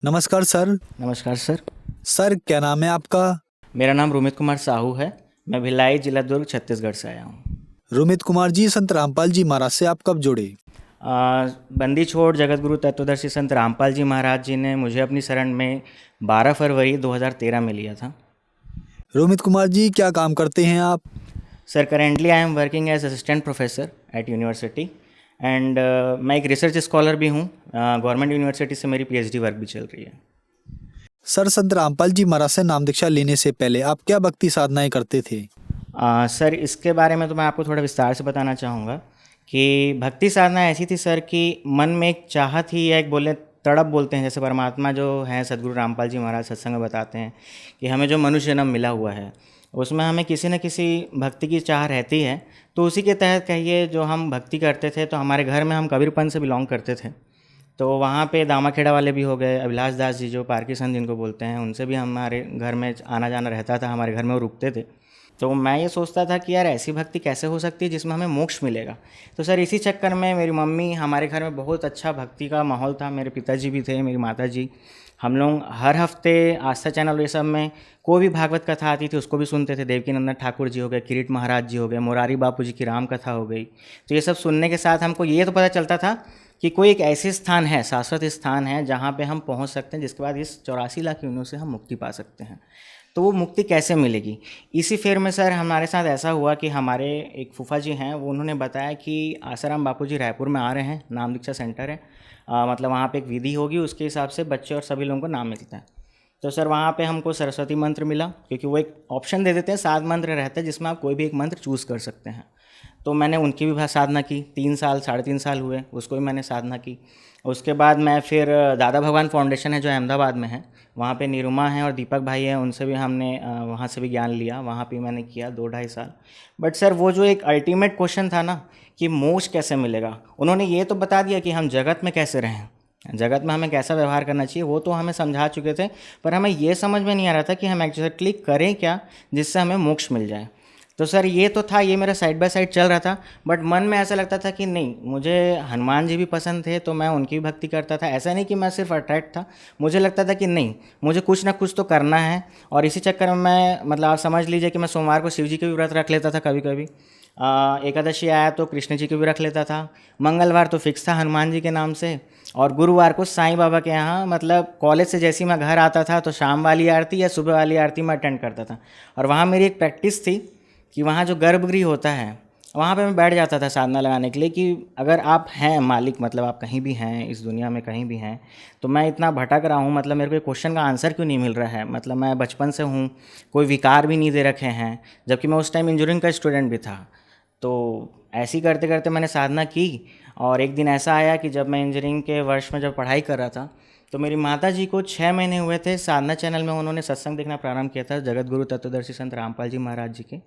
नमस्कार सर। नमस्कार sir. Sir क्या नाम है आपका? मेरा नाम रोमित कुमार साहू है। मैं भिलाई जिला दुर्ग छत्तीसगढ़ से आया हूँ। रोमित कुमार जी, संत रामपाल जी महाराज से आप कब जुड़े? बंदी छोड़ जगत गुरु तत्वदर्शी संत रामपाल जी महाराज जी ने मुझे अपनी शरण में 12 फरवरी 2013 में लिया था। रोमित कुमार जी, क्या काम करते हैं आप? Sir currently I am working as assistant professor at university and मैं एक रिसर्च स्कॉलर भी हूँ। गवर्नमेंट यूनिवर्सिटी से मेरी पीएचडी वर्क भी चल रही है। सर, संत रामपाल जी महाराज से नाम दीक्षा लेने से पहले आप क्या भक्ति साधनाएं करते थे? सर इसके बारे में तो मैं आपको थोड़ा विस्तार से बताना चाहूँगा कि भक्ति साधना ऐसी थी सर कि मन में एक चाहत ही या एक बोले तड़प बोलते हैं, जैसे परमात्मा जो हैं सदगुरु रामपाल जी महाराज सत्संग में बताते हैं कि हमें जो मनुष्य जन्म मिला हुआ है उसमें हमें किसी न किसी भक्ति की चाह रहती है। तो उसी के तहत कहिए जो हम भक्ति करते थे, तो हमारे घर में हम कबीरपंथ से बिलोंग करते थे। तो वहाँ पे दामाखेड़ा वाले भी हो गए, अभिलाष दास जी जो पार्किसन जिनको बोलते हैं, उनसे भी हमारे घर में आना जाना रहता था, हमारे घर में वो रुकते थे। तो मैं ये सोचता था कि यार ऐसी भक्ति कैसे हो सकती है जिसमें हमें मोक्ष मिलेगा। तो सर इसी चक्कर में मेरी मम्मी, हमारे घर में बहुत अच्छा भक्ति का माहौल था, मेरे पिताजी भी थे, मेरी माता जी, हम लोग हर हफ्ते आस्था चैनल ये सब में कोई भी भागवत कथा आती थी उसको भी सुनते थे। देवकीनंदन ठाकुर जी हो गए, किरीट महाराज जी हो गए, मोरारी बापू जी की राम कथा हो गई। तो ये सब सुनने के साथ हमको ये तो पता चलता था कि कोई एक ऐसे स्थान है, शाश्वत स्थान है जहाँ पे हम पहुँच सकते हैं, जिसके बाद इस 84 लाख योनियों से हम मुक्ति पा सकते हैं। तो वो मुक्ति कैसे मिलेगी? इसी फेर में सर हमारे साथ ऐसा हुआ कि हमारे एक फूफा जी हैं, वो उन्होंने बताया कि आसाराम बापू जी रायपुर में आ रहे हैं, नाम दीक्षा सेंटर है, मतलब वहाँ पे एक विधि होगी, उसके हिसाब से बच्चे और सभी लोगों को नाम मिलता है। तो सर वहाँ पे हमको सरस्वती मंत्र मिला, क्योंकि वो एक ऑप्शन दे देते हैं, 7 मंत्र रहते हैं जिसमें आप कोई भी एक मंत्र चूज़ कर सकते हैं। तो मैंने उनकी भी साधना की, 3 साल 3.5 साल हुए उसको भी मैंने साधना की। उसके बाद मैं फिर दादा भगवान फाउंडेशन है जो अहमदाबाद में है, वहाँ पे निरुमा हैं और दीपक भाई हैं, उनसे भी हमने वहाँ से भी ज्ञान लिया, वहाँ पे मैंने किया 2-2.5 साल। बट सर वो जो एक अल्टीमेट क्वेश्चन था ना कि मोक्ष कैसे मिलेगा, उन्होंने ये तो बता दिया कि हम जगत में कैसे रहें, जगत में हमें कैसा व्यवहार करना चाहिए, वो तो हमें समझा चुके थे, पर हमें ये समझ में नहीं आ रहा था कि हम एक्जैक्टली करें क्या जिससे हमें मोक्ष मिल जाए। तो सर ये तो था, ये मेरा साइड बाय साइड चल रहा था, बट मन में ऐसा लगता था कि नहीं, मुझे हनुमान जी भी पसंद थे तो मैं उनकी भी भक्ति करता था। ऐसा नहीं कि मैं सिर्फ अट्रैक्ट था, मुझे लगता था कि नहीं, मुझे कुछ ना कुछ तो करना है। और इसी चक्कर में मैं, मतलब आप समझ लीजिए कि मैं सोमवार को शिव जी के भी व्रत रख लेता था, कभी कभी एकादशी आया तो कृष्ण जी के भी रख लेता था, मंगलवार तो फिक्स था हनुमान जी के नाम से, और गुरुवार को साईं बाबा के यहाँ, मतलब कॉलेज से जैसे ही मैं घर आता था तो शाम वाली आरती या सुबह वाली आरती मैं अटेंड करता था। और वहाँ मेरी एक प्रैक्टिस थी कि वहाँ जो गर्भगृह होता है वहाँ पे मैं बैठ जाता था साधना लगाने के लिए, कि अगर आप हैं मालिक, मतलब आप कहीं भी हैं इस दुनिया में, कहीं भी हैं, तो मैं इतना भटक रहा हूँ, मतलब मेरे को क्वेश्चन का आंसर क्यों नहीं मिल रहा है, मतलब मैं बचपन से हूँ, कोई विकार भी नहीं दे रखे हैं, जबकि मैं उस टाइम इंजीनियरिंग का स्टूडेंट भी था। तो ऐसे ही करते करते मैंने साधना की। और एक दिन ऐसा आया कि जब मैं इंजीनियरिंग के वर्ष में जब पढ़ाई कर रहा था, तो मेरी माता जी को 6 महीने हुए थे, साधना चैनल में उन्होंने सत्संग देखना प्रारंभ किया था, जगत गुरु तत्वदर्शी संत रामपाल जी महाराज जी के।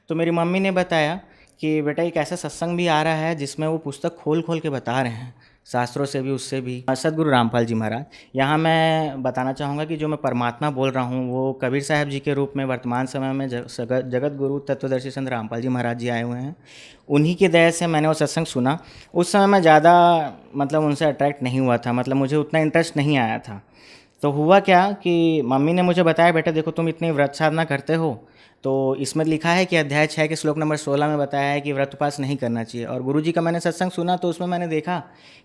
तो मेरी मम्मी ने बताया कि बेटा एक ऐसा सत्संग भी आ रहा है जिसमें वो पुस्तक खोल खोल के बता रहे हैं, शास्त्रों से भी उससे भी, सदगुरु रामपाल जी महाराज। यहाँ मैं बताना चाहूँगा कि जो मैं परमात्मा बोल रहा हूँ वो कबीर साहब जी के रूप में वर्तमान समय में जगत गुरु तत्वदर्शी संत रामपाल जी महाराज जी आए हुए हैं। उन्हीं की दया से मैंने वो सत्संग सुना। उस समय मैं ज़्यादा, मतलब उनसे अट्रैक्ट नहीं हुआ था, मतलब मुझे उतना इंटरेस्ट नहीं आया था। तो हुआ क्या कि मम्मी ने मुझे बताया, बेटा देखो तुम इतनी व्रत साधना करते हो, तो इसमें लिखा है कि अध्याय 6 के श्लोक नंबर 16 में बताया है कि व्रत उपास नहीं करना चाहिए। और गुरुजी का मैंने सत्संग सुना तो उसमें मैंने देखा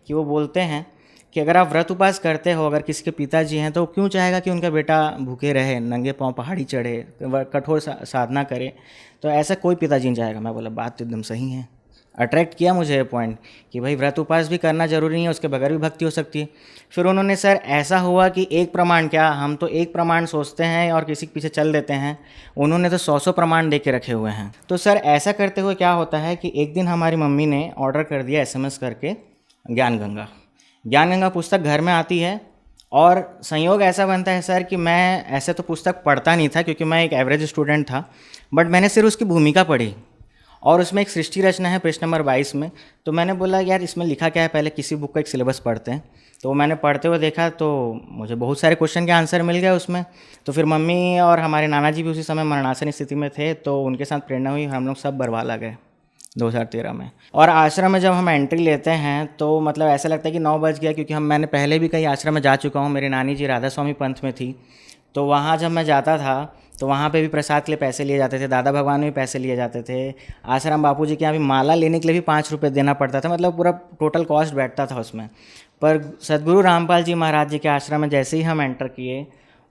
कि वो बोलते हैं कि अगर आप व्रत उपास करते हो, अगर किसी के पिताजी हैं, तो क्यों चाहेगा कि उनका बेटा भूखे रहे, नंगे पाँव पहाड़ी चढ़े, कठोर साधना करे? तो ऐसा कोई पिताजी नहीं चाहेगा। मैं बोला बात तो एकदम सही है। अट्रैक्ट किया मुझे ये पॉइंट कि भाई व्रत उपास भी करना जरूरी नहीं है, उसके बगैर भी भक्ति हो सकती है। फिर उन्होंने, सर ऐसा हुआ कि एक प्रमाण क्या, हम तो एक प्रमाण सोचते हैं और किसी के पीछे चल देते हैं, उन्होंने तो 100 प्रमाण दे के रखे हुए हैं। तो सर ऐसा करते हुए क्या होता है कि एक दिन हमारी मम्मी ने ऑर्डर कर दिया एसएमएस करके ज्ञान गंगा। ज्ञान गंगा पुस्तक घर में आती है, और संयोग ऐसा बनता है सर कि मैं ऐसे तो पुस्तक पढ़ता नहीं था क्योंकि मैं एक एवरेज स्टूडेंट था, बट मैंने सिर्फ उसकी भूमिका पढ़ी, और उसमें एक सृष्टि रचना है पृष्ठ नंबर 22 में। तो मैंने बोला यार इसमें लिखा क्या है, पहले किसी बुक का एक सिलेबस पढ़ते हैं। तो मैंने पढ़ते हुए देखा तो मुझे बहुत सारे क्वेश्चन के आंसर मिल गए उसमें। तो फिर मम्मी और हमारे नाना जी भी उसी समय मरणासन स्थिति में थे, तो उनके साथ प्रेरणा हुई, हम लोग सब बरवाला गए। 2013 में। और आश्रम में जब हम एंट्री लेते हैं तो मतलब ऐसा लगता है कि 9 बज गया, क्योंकि मैंने पहले भी कई आश्रम में जा चुका हूँ। मेरी नानी जी राधा स्वामी पंथ में थी, तो वहाँ जब मैं जाता था तो वहाँ पे भी प्रसाद के लिए पैसे लिए जाते थे, दादा भगवान में भी पैसे लिए जाते थे। आश्रम बापू जी के यहाँ भी माला लेने के लिए भी 5 रुपये देना पड़ता था, मतलब पूरा टोटल कॉस्ट बैठता था उसमें। पर सदगुरु रामपाल जी महाराज जी के आश्रम में जैसे ही हम एंटर किए,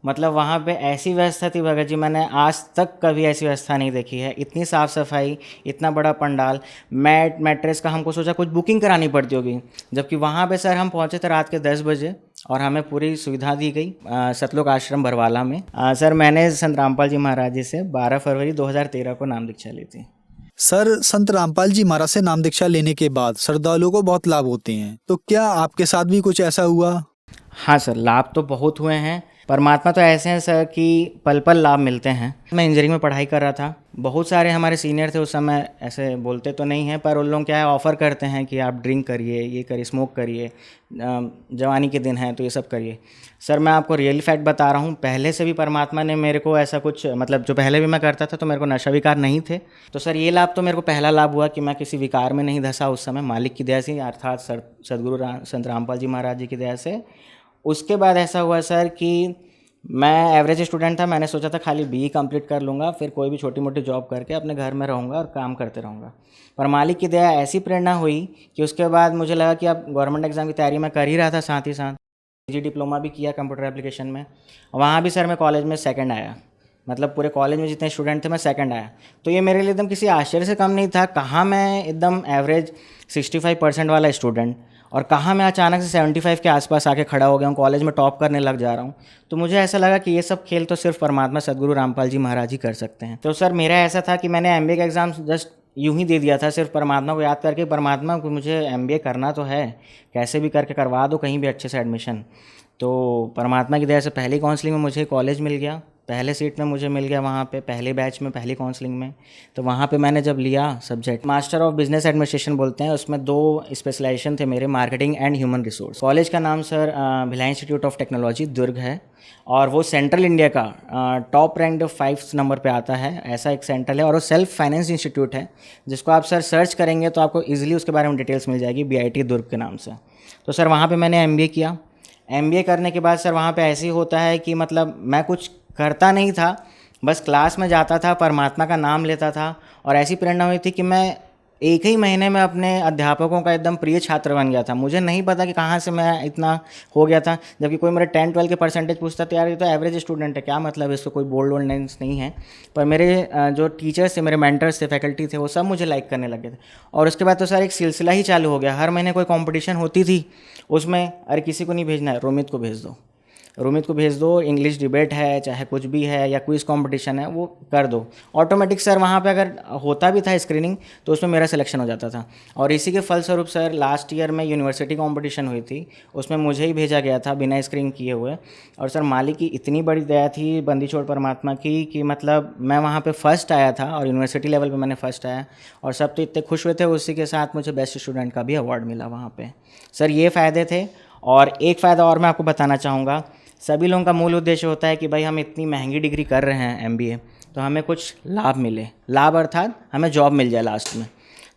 मतलब वहाँ पे ऐसी व्यवस्था थी भगत जी, मैंने आज तक कभी ऐसी व्यवस्था नहीं देखी है। इतनी साफ़ सफाई, इतना बड़ा पंडाल, मैट मैट्रेस का हमको सोचा कुछ बुकिंग करानी पड़ती होगी, जबकि वहाँ पे सर हम पहुँचे थे रात के 10 बजे और हमें पूरी सुविधा दी गई सतलोक आश्रम बरवाला में। सर मैंने संत रामपाल जी महाराज जी से 12 फरवरी 2013 को नाम दीक्षा ली थी। सर, संत रामपाल जी महाराज से नाम दीक्षा लेने के बाद श्रद्धालुओं को बहुत लाभ होते हैं, तो क्या आपके साथ भी कुछ ऐसा हुआ? हाँ सर, लाभ तो बहुत हुए हैं। परमात्मा तो ऐसे हैं सर कि पल पल लाभ मिलते हैं। मैं इंजीनियरिंग में पढ़ाई कर रहा था, बहुत सारे हमारे सीनियर थे उस समय, ऐसे बोलते तो नहीं हैं पर उन लोग क्या है ऑफ़र करते हैं कि आप ड्रिंक करिए, ये करिए, स्मोक करिए, जवानी के दिन हैं तो ये सब करिए। सर मैं आपको रियल फैक्ट बता रहा हूँ, पहले से भी परमात्मा ने मेरे को ऐसा कुछ, मतलब जो पहले भी मैं करता था तो मेरे को नशा विकार नहीं थे। तो सर ये लाभ तो मेरे को पहला लाभ हुआ कि मैं किसी विकार में नहीं धंसा उस समय, मालिक की दया से, अर्थात सदगुरु संत रामपाल जी महाराज जी की दया से। उसके बाद ऐसा हुआ सर कि मैं एवरेज स्टूडेंट था, मैंने सोचा था खाली BE कंप्लीट कर लूँगा, फिर कोई भी छोटी मोटी जॉब करके अपने घर में रहूँगा और काम करते रहूँगा। पर मालिक की दया ऐसी प्रेरणा हुई कि उसके बाद मुझे लगा कि अब गवर्नमेंट एग्ज़ाम की तैयारी मैं कर ही रहा था, साथ ही साथ PG डिप्लोमा भी किया कंप्यूटर एप्लीकेशन में। वहाँ भी सर मैं कॉलेज में सेकंड आया, मतलब पूरे कॉलेज में जितने स्टूडेंट थे मैं सेकंड आया। तो ये मेरे लिए एकदम किसी आश्चर्य से कम नहीं था। कहाँ मैं एकदम एवरेज 65% वाला स्टूडेंट और कहाँ मैं अचानक से 75 के आसपास आके खड़ा हो गया हूँ, कॉलेज में टॉप करने लग जा रहा हूँ। तो मुझे ऐसा लगा कि ये सब खेल तो सिर्फ परमात्मा सदगुरु रामपाल जी महाराज ही कर सकते हैं। तो सर मेरा ऐसा था कि मैंने MBA का एग्ज़ाम जस्ट यूं ही दे दिया था, सिर्फ परमात्मा को याद करके, परमात्मा को मुझे MBA करना तो है, कैसे भी करके करवा दो कहीं भी अच्छे से एडमिशन। तो परमात्मा की दया से पहली काउंसलिंग में मुझे कॉलेज मिल गया, पहले सीट में मुझे मिल गया वहाँ पे, पहले बैच में, पहली काउंसलिंग में। तो वहाँ पे मैंने जब लिया subject master of business administration बोलते हैं, उसमें 2 स्पेशलाइजेशन थे मेरे, marketing and human resource. College का नाम sir Bhilai Institute of Technology Durg है और वो सेंट्रल इंडिया का टॉप रैंक्ड 5 नंबर पे आता है, ऐसा एक सेंट्रल है। और वो सेल्फ फाइनेंस इंस्टीट्यूट है, जिसको आप सर सर्च करेंगे तो आपको ईजिली उसके बारे में डिटेल्स मिल जाएगी, BIT दुर्ग के नाम से। तो सर वहाँ पर मैंने MBA किया। MBA करने के बाद सर वहाँ पे ऐसे ही होता है कि मतलब मैं कुछ करता नहीं था, बस क्लास में जाता था, परमात्मा का नाम लेता था और ऐसी प्रेरणा हुई थी कि मैं 1 ही महीने में अपने अध्यापकों का एकदम प्रिय छात्र बन गया था। मुझे नहीं पता कि कहाँ से मैं इतना हो गया था, जबकि कोई मेरे 10-12 के परसेंटेज पूछता था, यार ये तो एवरेज स्टूडेंट है, क्या मतलब इसको कोई बोल्ड वोल्डनेस नहीं है। पर मेरे जो टीचर्स थे, मेरे मेंटर्स थे, फैकल्टी थे, वो सब मुझे लाइक करने लगे थे। और उसके बाद तो सर एक सिलसिला ही चालू हो गया, हर महीने कोई कॉम्पिटिशन होती थी, उसमें अरे किसी को नहीं भेजना है, रोमित को भेज दो, रोमित को भेज दो, इंग्लिश डिबेट है, चाहे कुछ भी है या क्विज कंपटीशन है, वो कर दो। ऑटोमेटिक सर वहाँ पे अगर होता भी था स्क्रीनिंग तो उसमें मेरा सिलेक्शन हो जाता था। और इसी के फलस्वरूप सर लास्ट ईयर में यूनिवर्सिटी कंपटीशन हुई थी, उसमें मुझे ही भेजा गया था बिना स्क्रीनिंग किए हुए। और सर मालिक की इतनी बड़ी दया थी, बंदी छोड़ परमात्मा की, कि मतलब मैं वहाँ पर फर्स्ट आया था और यूनिवर्सिटी लेवल पर मैंने फर्स्ट आया और सब तो इतने खुश हुए थे। उसी के साथ मुझे बेस्ट स्टूडेंट का भी अवार्ड मिला वहाँ पर। सर ये फ़ायदे थे। और एक फ़ायदा और मैं आपको बताना चाहूँगा, सभी लोगों का मूल उद्देश्य होता है कि भाई हम इतनी महंगी डिग्री कर रहे हैं MBA, तो हमें कुछ लाभ मिले, लाभ अर्थात हमें जॉब मिल जाए लास्ट में।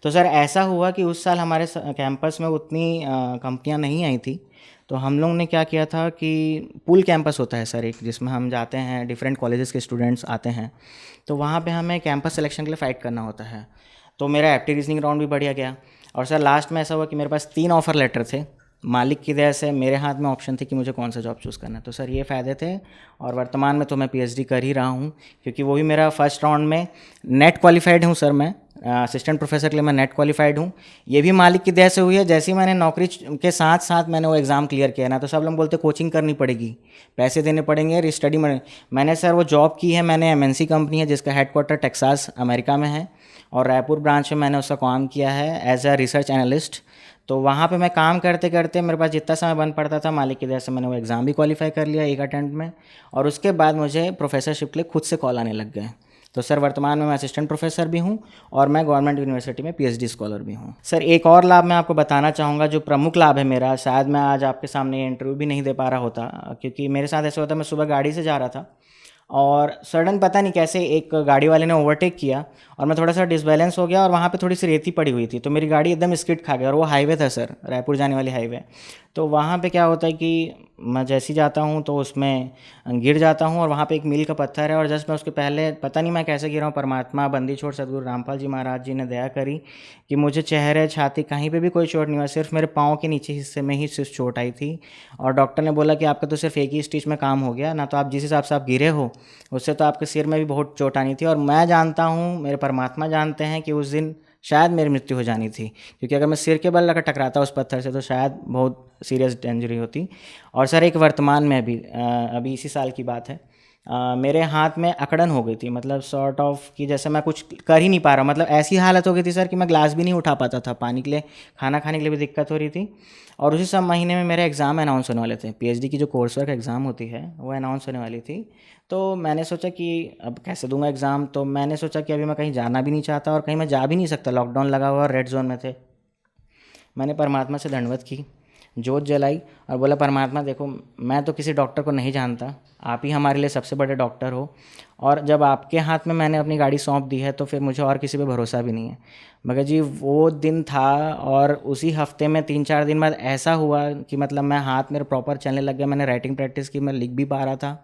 तो सर ऐसा हुआ कि उस साल हमारे कैंपस में उतनी कंपनियां नहीं आई थी, तो हम लोग ने क्या किया था कि पूल कैंपस होता है सर एक, जिसमें हम जाते हैं, डिफरेंट कॉलेजेस के स्टूडेंट्स आते हैं, तो वहाँ पे हमें कैंपस सिलेक्शन के लिए फ़ाइट करना होता है। तो मेरा एप्टी रीजनिंग राउंड भी बढ़िया गया और सर लास्ट में ऐसा हुआ कि मेरे पास 3 ऑफ़र लेटर थे। मालिक की दया से मेरे हाथ में ऑप्शन थी कि मुझे कौन सा जॉब चूज़ करना है। तो सर ये फ़ायदे थे। और वर्तमान में तो मैं PhD कर ही रहा हूँ, क्योंकि वो भी मेरा फर्स्ट राउंड में नेट क्वालिफाइड हूँ सर। मैं असिस्टेंट प्रोफेसर के लिए मैं नेट क्वालिफाइड हूँ। ये भी मालिक की दया से हुई है। जैसे ही मैंने नौकरी के साथ साथ मैंने वो एग्ज़ाम क्लियर किया ना, तो सब लोग बोलते कोचिंग करनी पड़ेगी, पैसे देने पड़ेंगे, स्टडी में। मैंने सर वो जॉब की है, मैंने MNC कंपनी है जिसका हेडक्वार्टर टेक्सास अमेरिका में है और रायपुर ब्रांच में मैंने उसका काम किया है एज अ रिसर्च एनालिस्ट। तो वहाँ पे मैं काम करते करते मेरे पास जितना समय बन पड़ता था, मालिक की दया से मैंने वो एग्ज़ाम भी क्वालिफाई कर लिया एक अटेम्प्ट में। और उसके बाद मुझे प्रोफेसरशिप के लिए खुद से कॉल आने लग गए। तो सर वर्तमान में मैं असिस्टेंट प्रोफेसर भी हूँ और मैं गवर्नमेंट यूनिवर्सिटी में PhD स्कॉलर भी हूँ। सर एक और लाभ मैं आपको बताना चाहूँगा, जो प्रमुख लाभ है मेरा, शायद मैं आज आपके सामने इंटरव्यू भी नहीं दे पा रहा होता, क्योंकि मेरे साथ ऐसा होता है, मैं सुबह गाड़ी से जा रहा था और सडन पता नहीं कैसे एक गाड़ी वाले ने ओवरटेक किया और मैं थोड़ा सा डिसबैलेंस हो गया और वहाँ पे थोड़ी सी रेती पड़ी हुई थी, तो मेरी गाड़ी एकदम स्किड खा गया। और वो हाईवे था सर, रायपुर जाने वाली हाईवे। तो वहाँ पे क्या होता है कि मैं जैसे ही जाता हूँ तो उसमें गिर जाता हूँ और वहाँ पे एक मील का पत्थर है और जस्ट मैं उसके पहले पता नहीं मैं कैसे गिरा हूँ, परमात्मा बंदी छोड़ सदगुरु रामपाल जी महाराज जी ने दया करी कि मुझे चेहरे छाती कहीं पे भी कोई चोट नहीं हुआ, सिर्फ मेरे पाँव के नीचे हिस्से में ही सिर्फ चोट आई थी। और डॉक्टर ने बोला कि आपका तो सिर्फ एक ही स्टिच में काम हो गया ना, तो आप जिस हिसाब से आप गिरे हो उससे तो आपके सिर में भी बहुत चोट आनी थी। और मैं जानता हूँ, मेरे परमात्मा जानते हैं कि उस दिन शायद मेरी मृत्यु हो जानी थी, क्योंकि अगर मैं सिर के बल लगा टकराता उस पत्थर से तो शायद बहुत सीरियस इंजरी होती। और सर एक वर्तमान में अभी इसी साल की बात है, मेरे हाथ में अकड़न हो गई थी, मतलब सॉर्ट ऑफ कि जैसे मैं कुछ कर ही नहीं पा रहा, मतलब ऐसी हालत हो गई थी सर कि मैं ग्लास भी नहीं उठा पाता था पानी के लिए, खाना खाने के लिए भी दिक्कत हो रही थी। और उसी सब महीने में मेरे एग्ज़ाम अनाउंस होने वाले थे, पीएचडी की जो कोर्स वर्क एग्ज़ाम होती है वो अनाउंस होने वाली थी। तो मैंने सोचा कि अब कैसे दूंगा एग्ज़ाम, तो मैंने सोचा कि अभी मैं कहीं जाना भी नहीं चाहता और कहीं मैं जा भी नहीं सकता, लॉकडाउन लगा हुआ और रेड जोन में थे। मैंने परमात्मा से दंडवत की, जोत जलाई और बोला परमात्मा देखो, मैं तो किसी डॉक्टर को नहीं जानता, आप ही हमारे लिए सबसे बड़े डॉक्टर हो, और जब आपके हाथ में मैंने अपनी गाड़ी सौंप दी है तो फिर मुझे और किसी पे भरोसा भी नहीं है। मगर जी वो दिन था और उसी हफ्ते में 3-4 दिन बाद ऐसा हुआ कि मतलब मैं हाथ मेरे प्रॉपर चलने लग गया, मैंने राइटिंग प्रैक्टिस की, मैं लिख भी पा रहा था।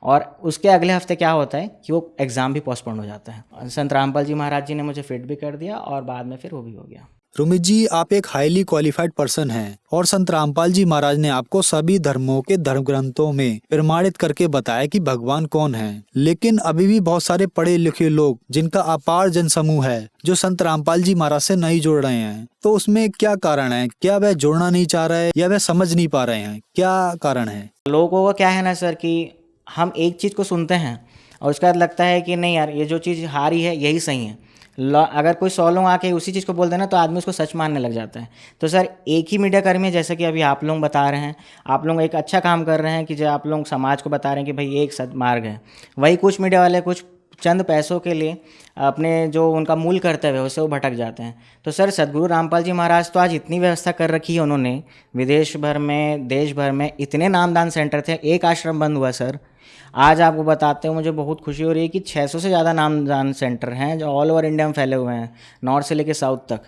और उसके अगले हफ्ते क्या होता है कि वो एग्ज़ाम भी पोस्टपोन हो जाता है। संत रामपाल जी महाराज जी ने मुझे फिट भी कर दिया और बाद में फिर वो भी हो गया। रोमित जी, आप एक हाईली क्वालिफाइड पर्सन हैं और संत रामपाल जी महाराज ने आपको सभी धर्मों के धर्म ग्रंथों में प्रमाणित करके बताया कि भगवान कौन है। लेकिन अभी भी बहुत सारे पढ़े लिखे लोग जिनका अपार जनसमूह है जो संत रामपाल जी महाराज से नहीं जुड़ रहे हैं, तो उसमें क्या कारण है? क्या वह जुड़ना नहीं चाह रहे हैं या वह समझ नहीं पा रहे हैं? क्या कारण है? लोगों का क्या है ना सर कि हम एक चीज़ को सुनते हैं और उसके बाद लगता है कि नहीं यार ये जो चीज़ हारी है यही सही है। अगर कोई 100 लोग आके उसी चीज़ को बोल देना तो आदमी उसको सच मानने लग जाता है। तो सर एक ही मीडिया कर्मी है, जैसे कि अभी आप लोग बता रहे हैं, आप लोग एक अच्छा काम कर रहे हैं कि जो आप लोग समाज को बता रहे हैं कि भाई ये एक सदमार्ग है, वही कुछ मीडिया वाले कुछ चंद पैसों के लिए अपने जो उनका मूल कर्तव्य है उससे वो भटक जाते हैं। तो सर सदगुरु रामपाल जी महाराज तो आज इतनी व्यवस्था कर रखी है उन्होंने, विदेश भर में देश भर में इतने नामदान सेंटर थे, एक आश्रम बंद हुआ सर। आज आपको बताते हुए मुझे बहुत खुशी हो रही है कि 600 से ज़्यादा नामदान सेंटर हैं जो ऑल ओवर इंडिया में फैले हुए हैं, नॉर्थ से लेकर साउथ तक।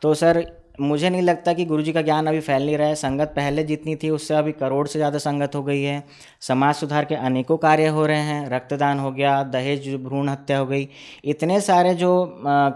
तो सर मुझे नहीं लगता कि गुरुजी का ज्ञान अभी फैल नहीं रहा है। संगत पहले जितनी थी उससे अभी करोड़ से ज़्यादा संगत हो गई है। समाज सुधार के अनेकों कार्य हो रहे हैं, रक्तदान हो गया, दहेज भ्रूण हत्या हो गई, इतने सारे जो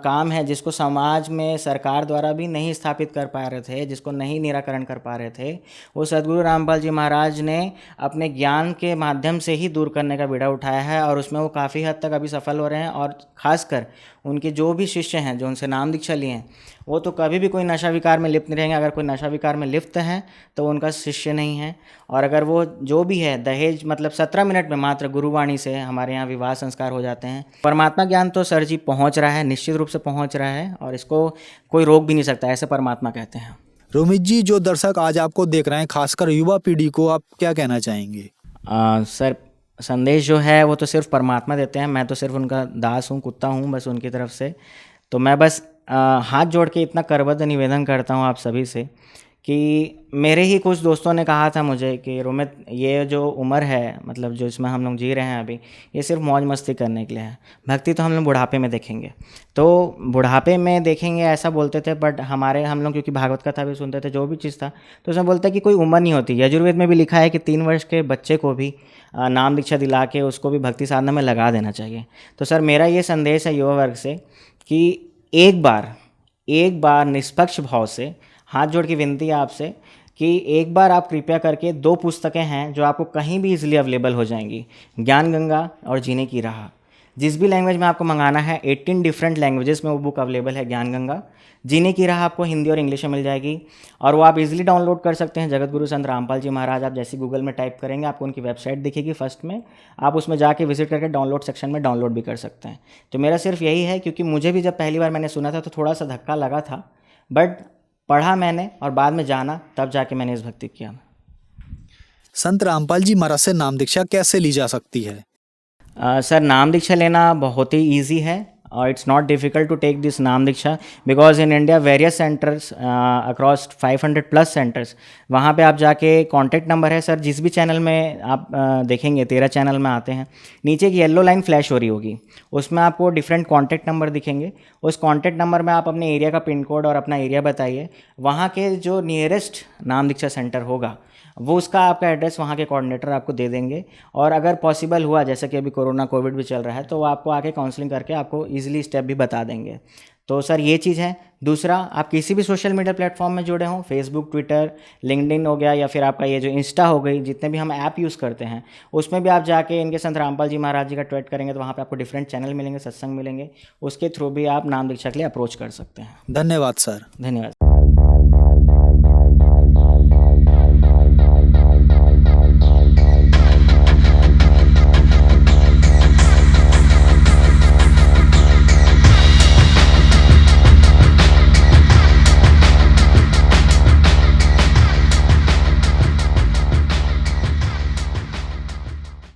काम हैं जिसको समाज में सरकार द्वारा भी नहीं स्थापित कर पा रहे थे, जिसको नहीं निराकरण कर पा रहे थे, वो सदगुरु रामपाल जी महाराज ने अपने ज्ञान के माध्यम से ही दूर करने का बीड़ा उठाया है और उसमें वो काफ़ी हद तक अभी सफल हो रहे हैं। और ख़ासकर उनके जो भी शिष्य हैं जो उनसे नाम दीक्षा लिए हैं वो तो कभी भी कोई नशा विकार में लिप्त नहीं रहेंगे। अगर कोई नशा विकार में लिप्त है तो वो उनका शिष्य नहीं है। और अगर वो जो भी है दहेज, मतलब 17 मिनट में मात्र गुरुवाणी से हमारे यहाँ विवाह संस्कार हो जाते हैं। परमात्मा ज्ञान तो सर जी पहुँच रहा है, निश्चित रूप से पहुँच रहा है और इसको कोई रोक भी नहीं सकता, ऐसे परमात्मा कहते हैं। रोमित जी, जो दर्शक आज आपको देख रहे हैं, खासकर युवा पीढ़ी को आप क्या कहना चाहेंगे? सर संदेश जो है वो तो सिर्फ परमात्मा देते हैं, मैं तो सिर्फ उनका दास हूँ, कुत्ता हूँ बस उनकी तरफ से। तो मैं बस हाथ जोड़ के इतना करबद्ध निवेदन करता हूँ आप सभी से कि मेरे ही कुछ दोस्तों ने कहा था मुझे कि रोमित, ये जो उम्र है, मतलब जो इसमें हम लोग जी रहे हैं अभी, ये सिर्फ मौज मस्ती करने के लिए है, भक्ति तो हम लोग बुढ़ापे में देखेंगे। तो बुढ़ापे में देखेंगे ऐसा बोलते थे, बट हम लोग क्योंकि भागवत कथा भी सुनते थे, जो भी चीज़ था तो उसमें बोलते कि कोई उम्र नहीं होती। यजुर्वेद में भी लिखा है कि 3 वर्ष के बच्चे को भी नाम दीक्षा दिला के उसको भी भक्ति साधना में लगा देना चाहिए। तो सर मेरा ये संदेश है युवा वर्ग से कि एक बार निष्पक्ष भाव से हाथ जोड़ की विनती है आपसे कि एक बार आप कृपया करके 2 पुस्तकें हैं जो आपको कहीं भी इजीली अवेलेबल हो जाएंगी, ज्ञान गंगा और जीने की राह। जिस भी लैंग्वेज में आपको मंगाना है, 18 डिफरेंट लैंग्वेजेस में वो बुक अवेलेबल है ज्ञान गंगा। जीने की राह आपको हिंदी और इंग्लिश में मिल जाएगी और वो आप इजीली डाउनलोड कर सकते हैं। जगत गुरु संत रामपाल जी महाराज आप जैसे गूगल में टाइप करेंगे आपको उनकी वेबसाइट दिखेगी फर्स्ट में, आप उसमें जाके विजिट करके डाउनलोड सेक्शन में डाउनलोड भी कर सकते हैं। तो मेरा सिर्फ यही है, क्योंकि मुझे भी जब पहली बार मैंने सुना था तो थोड़ा सा धक्का लगा था, बट पढ़ा मैंने और बाद में जाना, तब जाके मैंने इस भक्ति किया। संत रामपाल जी महाराज से नाम दीक्षा कैसे ली जा सकती है? सर नाम दीक्षा लेना बहुत ही ईजी है it's not difficult to take this नाम दीक्षा, because in India various centers across 500 plus centers, वहाँ पे आप जाके कॉन्टैक्ट नंबर है सर, जिस भी चैनल में आप देखेंगे 13 चैनल में आते हैं, नीचे की येलो लाइन फ्लैश हो रही होगी, उसमें आपको डिफरेंट कॉन्टैक्ट नंबर दिखेंगे। उस कॉन्टैक्ट नंबर में आप अपने एरिया का पिन कोड और अपना एरिया बताइए, वहाँ के जो नियरेस्ट नाम दीक्षा सेंटर होगा वो उसका आपका एड्रेस वहाँ के कोऑर्डिनेटर आपको दे देंगे, और अगर पॉसिबल हुआ, जैसे कि अभी कोरोना कोविड भी चल रहा है, तो वो आपको आके काउंसलिंग करके आपको ईजिली स्टेप भी बता देंगे। तो सर ये चीज़ है। दूसरा, आप किसी भी सोशल मीडिया प्लेटफॉर्म में जुड़े हों, फेसबुक, ट्विटर, लिंक्डइन हो गया, या फिर आपका ये जो इंस्टा हो गई, जितने भी हम ऐप यूज़ करते हैं, उसमें भी आप जाके इनके संत रामपाल जी महाराज जी का ट्वीट करेंगे तो वहाँ पे आपको डिफरेंट चैनल मिलेंगे, सत्संग मिलेंगे, उसके थ्रू भी आप नाम दीक्षा के लिए अप्रोच कर सकते हैं। धन्यवाद सर। धन्यवाद।